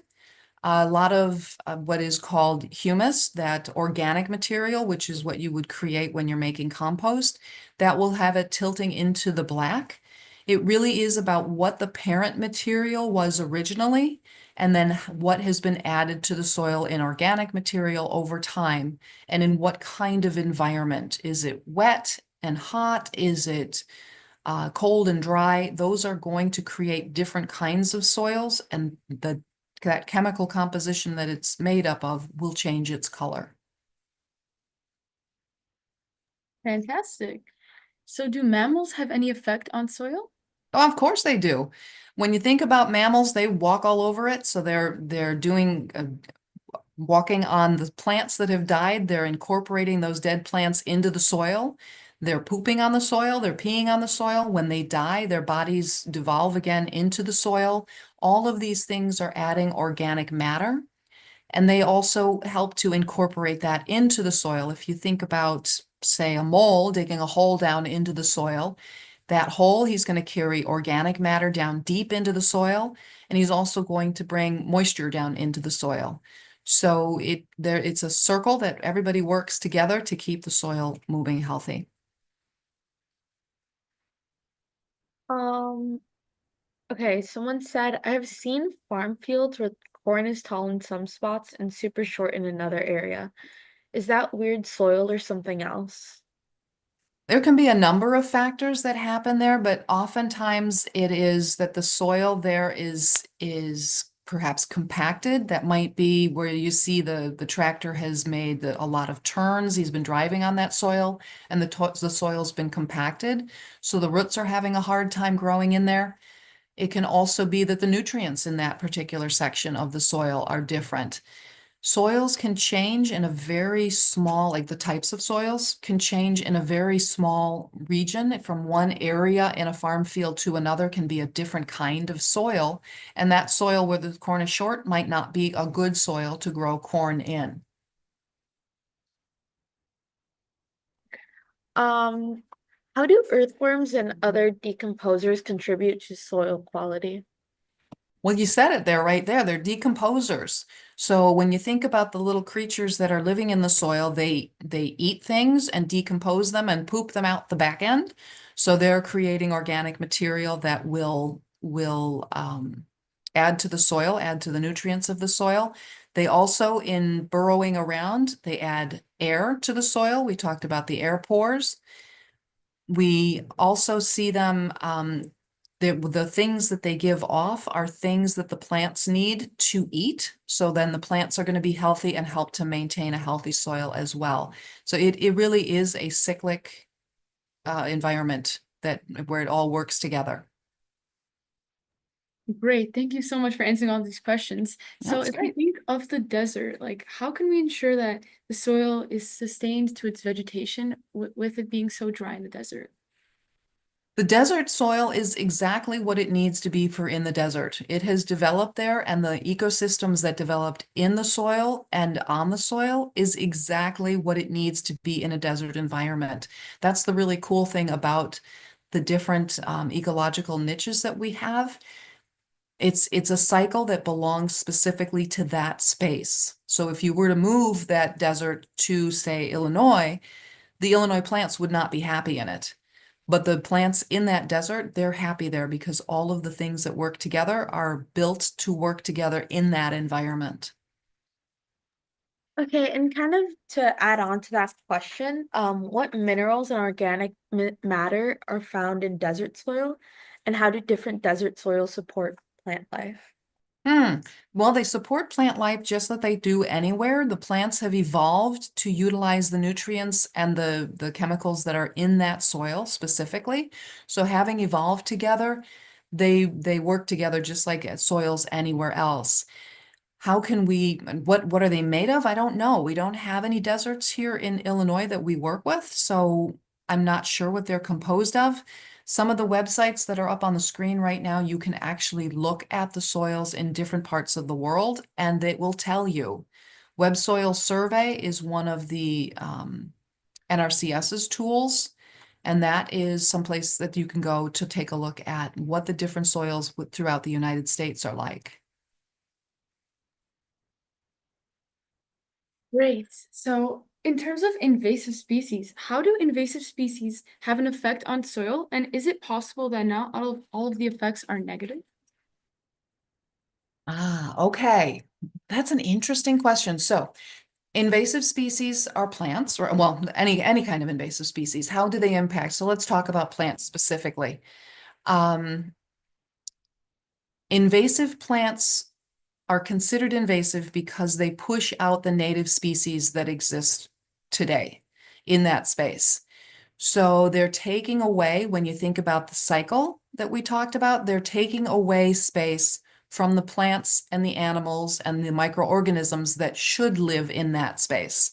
A lot of what is called humus, that organic material, which is what you would create when you're making compost, that will have it tilting into the black. It really is about what the parent material was originally and then what has been added to the soil in organic material over time, and in what kind of environment. Is it wet and hot? Is it cold and dry? Those are going to create different kinds of soils, and that chemical composition that it's made up of will change its color. Fantastic. So do mammals have any effect on soil? Oh, of course they do. When you think about mammals, they walk all over it, so they're doing walking on the plants that have died. They're incorporating those dead plants into the soil. They're pooping on the soil, they're peeing on the soil. When they die, their bodies devolve again into the soil. All of these things are adding organic matter, and they also help to incorporate that into the soil. If you think about, say, a mole digging a hole down into the soil, that hole, he's going to carry organic matter down deep into the soil, and he's also going to bring moisture down into the soil. So it's a circle that everybody works together to keep the soil moving healthy. Um, okay, someone said, I've seen farm fields where corn is tall in some spots and super short in another area. Is that weird soil or something else? There can be a number of factors that happen there, but oftentimes it is that the soil there is perhaps compacted. That might be where you see the tractor has made a lot of turns. He's been driving on that soil, and the soil's been compacted, so the roots are having a hard time growing in there. It can also be that the nutrients in that particular section of the soil are different. Soils can change in a very small, like the types of soils can change in a very small region. From one area in a farm field to another can be a different kind of soil. And that soil where the corn is short might not be a good soil to grow corn in. Um, how do earthworms and other decomposers contribute to soil quality? Well, you said it there, right there. They're decomposers. So when you think about the little creatures that are living in the soil, they eat things and decompose them and poop them out the back end. So they're creating organic material that will add to the soil, add to the nutrients of the soil. They also, in burrowing around, they add air to the soil. We talked about the air pores. We also see them, the things that they give off are things that the plants need to eat. So then the plants are going to be healthy and help to maintain a healthy soil as well. So it really is a cyclic environment where it all works together. Great, thank you so much for answering all these questions. So That's if we great. think of the desert, like how can we ensure that the soil is sustained to its vegetation with it being so dry in the desert? The desert soil is exactly what it needs to be for in the desert. It has developed there, and the ecosystems that developed in the soil and on the soil is exactly what it needs to be in a desert environment. That's the really cool thing about the different ecological niches that we have. It's a cycle that belongs specifically to that space. So if you were to move that desert to, say, Illinois, the Illinois plants would not be happy in it. But the plants in that desert, they're happy there because all of the things that work together are built to work together in that environment. Okay, and kind of to add on to that question, what minerals and organic matter are found in desert soil, and how do different desert soils support plant life? Well, they support plant life just like they do anywhere. The plants have evolved to utilize the nutrients and the chemicals that are in that soil specifically. So having evolved together, they work together just like soils anywhere else. How can we, what are they made of? I don't know. We don't have any deserts here in Illinois that we work with, so I'm not sure what they're composed of. Some of the websites that are up on the screen right now, you can actually look at the soils in different parts of the world, and it will tell you. Web Soil Survey is one of the NRCS's tools, and that is someplace that you can go to take a look at what the different soils throughout the United States are like. Great. So in terms of invasive species, how do invasive species have an effect on soil? And is it possible that not all of the effects are negative? Okay. That's an interesting question. So invasive species are plants, or well, any kind of invasive species. How do they impact? So let's talk about plants specifically. Um, Invasive plants are considered invasive because they push out the native species that exist today in that space. So they're taking away, when you think about the cycle that we talked about, they're taking away space from the plants and the animals and the microorganisms that should live in that space.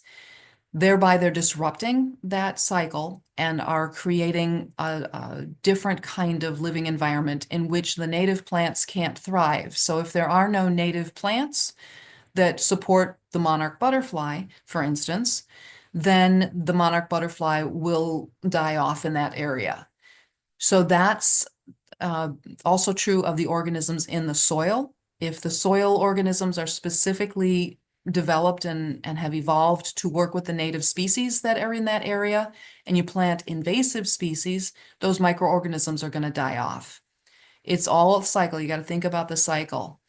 Thereby, they're disrupting that cycle and are creating a different kind of living environment in which the native plants can't thrive. So if there are no native plants that support the monarch butterfly, for instance, then the monarch butterfly will die off in that area. So that's uh, also true of the organisms in the soil. If the soil organisms are specifically developed and have evolved to work with the native species that are in that area, and you plant invasive species, those microorganisms are going to die off. It's all a cycle. You got to think about the cycle.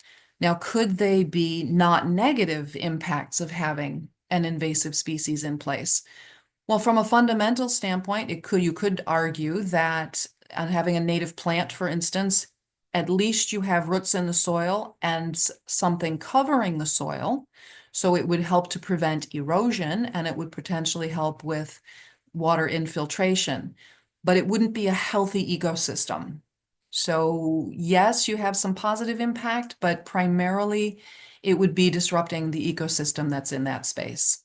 Now, could they be not negative impacts of having an invasive species in place? Well, from a fundamental standpoint, you could argue that having a native plant, for instance, at least you have roots in the soil and something covering the soil. So it would help to prevent erosion and it would potentially help with water infiltration, but it wouldn't be a healthy ecosystem. So yes, you have some positive impact, but primarily it would be disrupting the ecosystem that's in that space.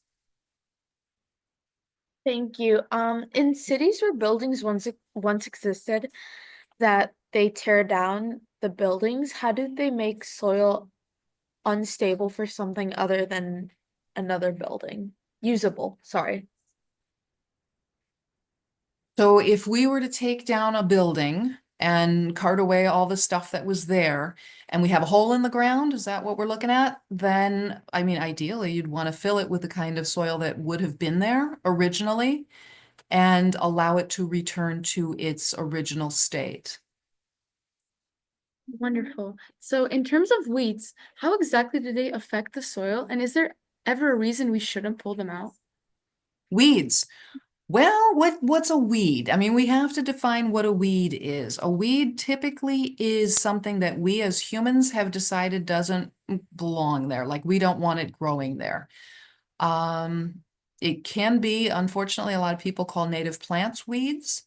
Thank you. In cities where buildings once existed that they tear down the buildings, how do they make soil unstable for something other than another building? Usable, sorry. So if we were to take down a building and cart away all the stuff that was there, and we have a hole in the ground, is that what we're looking at? Then, I mean, ideally, you'd want to fill it with the kind of soil that would have been there originally and allow it to return to its original state. Wonderful. So in terms of weeds, how exactly do they affect the soil? And is there ever a reason we shouldn't pull them out? Weeds. Well, what's a weed? I mean, we have to define what a weed is. A weed typically is something that we as humans have decided doesn't belong there. Like we don't want it growing there. Um, it can be, unfortunately, a lot of people call native plants weeds.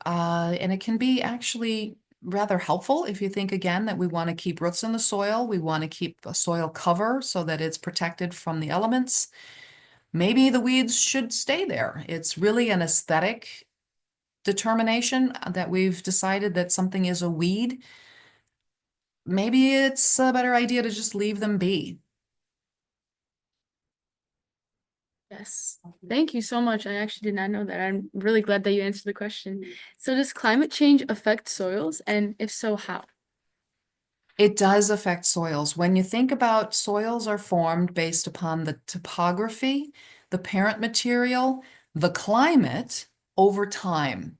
And it can be actually rather helpful if you think again that we want to keep roots in the soil. We want to keep a soil cover so that it's protected from the elements. Maybe the weeds should stay there. It's really an aesthetic determination that we've decided that something is a weed. Maybe it's a better idea to just leave them be. Yes. Thank you so much. I actually did not know that. I'm really glad that you answered the question. So does climate change affect soils? And if so, how? It does affect soils. When you think about soils are formed based upon the topography, the parent material, the climate over time.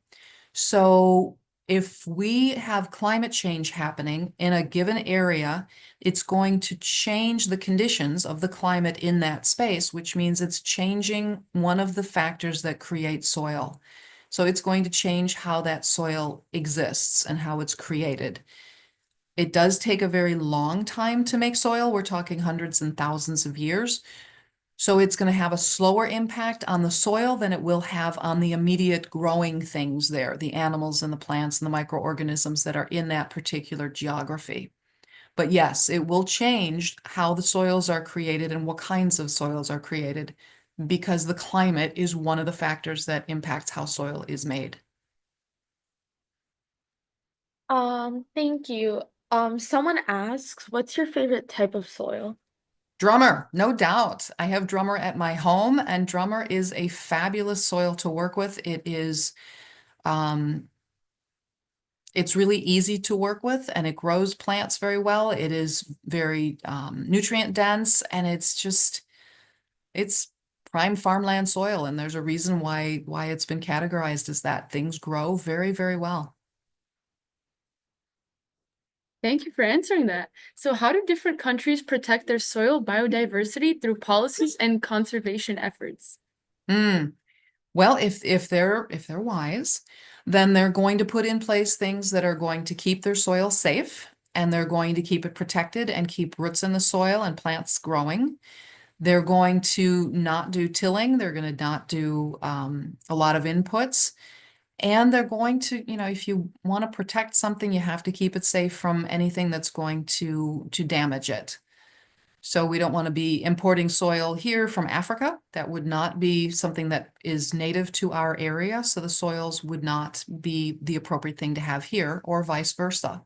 So if we have climate change happening in a given area, it's going to change the conditions of the climate in that space, which means it's changing one of the factors that create soil. So it's going to change how that soil exists and how it's created. It does take a very long time to make soil. We're talking hundreds and thousands of years. So it's going to have a slower impact on the soil than it will have on the immediate growing things there, the animals and the plants and the microorganisms that are in that particular geography. But yes, it will change how the soils are created and what kinds of soils are created because the climate is one of the factors that impacts how soil is made. Thank you. Someone asks, what's your favorite type of soil? Drummer, no doubt. I have Drummer at my home, and Drummer is a fabulous soil to work with. Um, it's really easy to work with, and it grows plants very well. It is very nutrient dense, and it's prime farmland soil, and there's a reason why it's been categorized as that. Things grow very, very well. Thank you for answering that. So how do different countries protect their soil biodiversity through policies and conservation efforts? Mm. Well, if they're wise, then they're going to put in place things that are going to keep their soil safe, and they're going to keep it protected and keep roots in the soil and plants growing. They're going to not do tilling. They're going to not do a lot of inputs. And they're going to, if you want to protect something, you have to keep it safe from anything that's going to damage it. So we don't want to be importing soil here from Africa. That would not be something that is native to our area. So the soils would not be the appropriate thing to have here, or vice versa.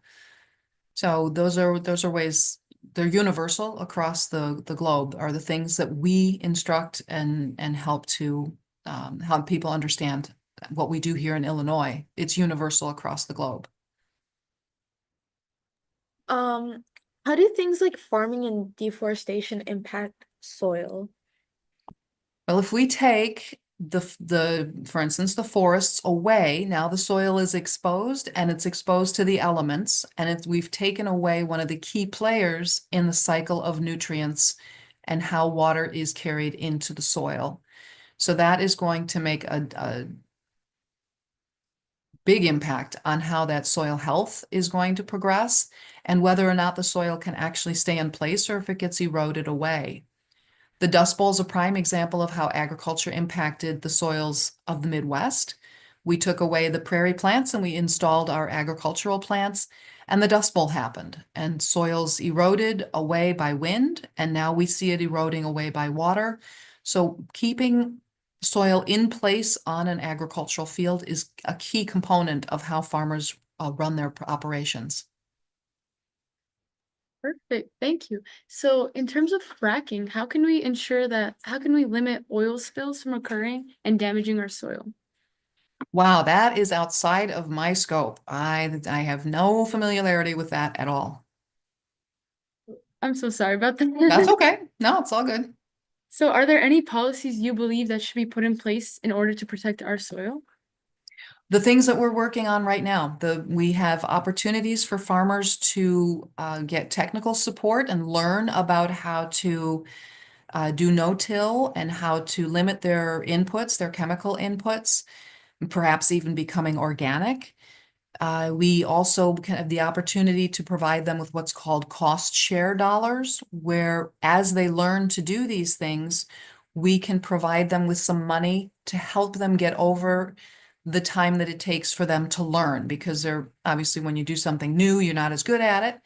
So those are ways, they're universal across the globe, are the things that we instruct and help to help people understand what we do here in Illinois. It's universal across the globe. Um, how do things like farming and deforestation impact soil? Well, if we take for instance, the forests away, now the soil is exposed, and it's exposed to the elements, and we've taken away one of the key players in the cycle of nutrients and how water is carried into the soil. So that is going to make a big impact on how that soil health is going to progress, and whether or not the soil can actually stay in place or if it gets eroded away. The Dust Bowl is a prime example of how agriculture impacted the soils of the Midwest. We took away the prairie plants and we installed our agricultural plants, and the Dust Bowl happened, and soils eroded away by wind, and now we see it eroding away by water. So keeping soil in place on an agricultural field is a key component of how farmers run their operations. Perfect. Thank you. So in terms of fracking, how can we limit oil spills from occurring and damaging our soil? Wow, that is outside of my scope. I have no familiarity with that at all. I'm so sorry about That's that. okay. No, it's all good. So are there any policies you believe that should be put in place in order to protect our soil? The things that we're working on right now, we have opportunities for farmers to get technical support and learn about how to do no-till and how to limit their inputs, their chemical inputs, perhaps even becoming organic. We also can have the opportunity to provide them with what's called cost share dollars, where as they learn to do these things, we can provide them with some money to help them get over the time that it takes for them to learn, because they're obviously, when you do something new, you're not as good at it.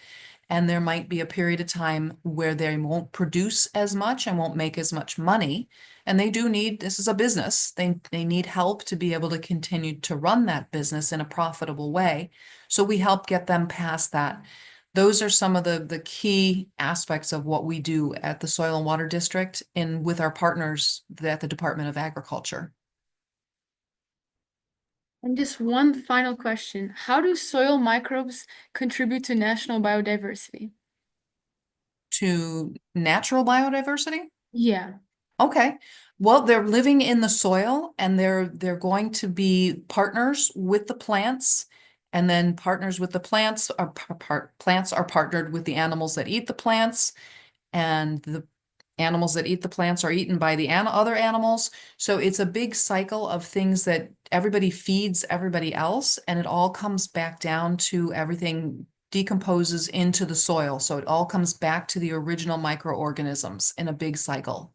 And there might be a period of time where they won't produce as much and won't make as much money. And they do need, this is a business, they need help to be able to continue to run that business in a profitable way. So we help get them past that. Those are some of the key aspects of what we do at the Soil and Water District with our partners at the Department of Agriculture. And just one final question. How do soil microbes contribute to national biodiversity? To natural biodiversity? Yeah. Okay. Well, they're living in the soil, and they're going to be partners with the plants, and then partners with the plants plants are partnered with the animals that eat the plants, and the animals that eat the plants are eaten by the other animals. So it's a big cycle of things that everybody feeds everybody else, and it all comes back down to everything decomposes into the soil. So it all comes back to the original microorganisms in a big cycle.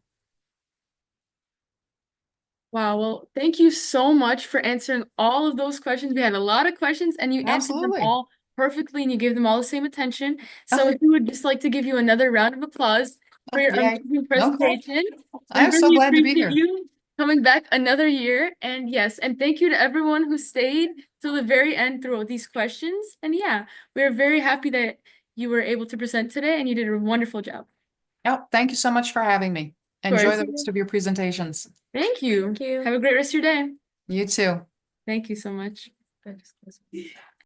Wow, well, thank you so much for answering all of those questions. We had a lot of questions and you answered them Absolutely. all perfectly and you gave them all the same attention. So Oh, if we would just like to give you another round of applause for your yay. amazing Okay. presentation. We I'm so really glad to be appreciate here. you coming back another year. And yes, and thank you to everyone who stayed till the very end throughout these questions. And yeah, we're very happy that you were able to present today and you did a wonderful job. Oh, thank you so much for having me. Of Enjoy course. the rest of your presentations. Thank you. Thank you. Have a great rest of your day. You too. Thank you so much.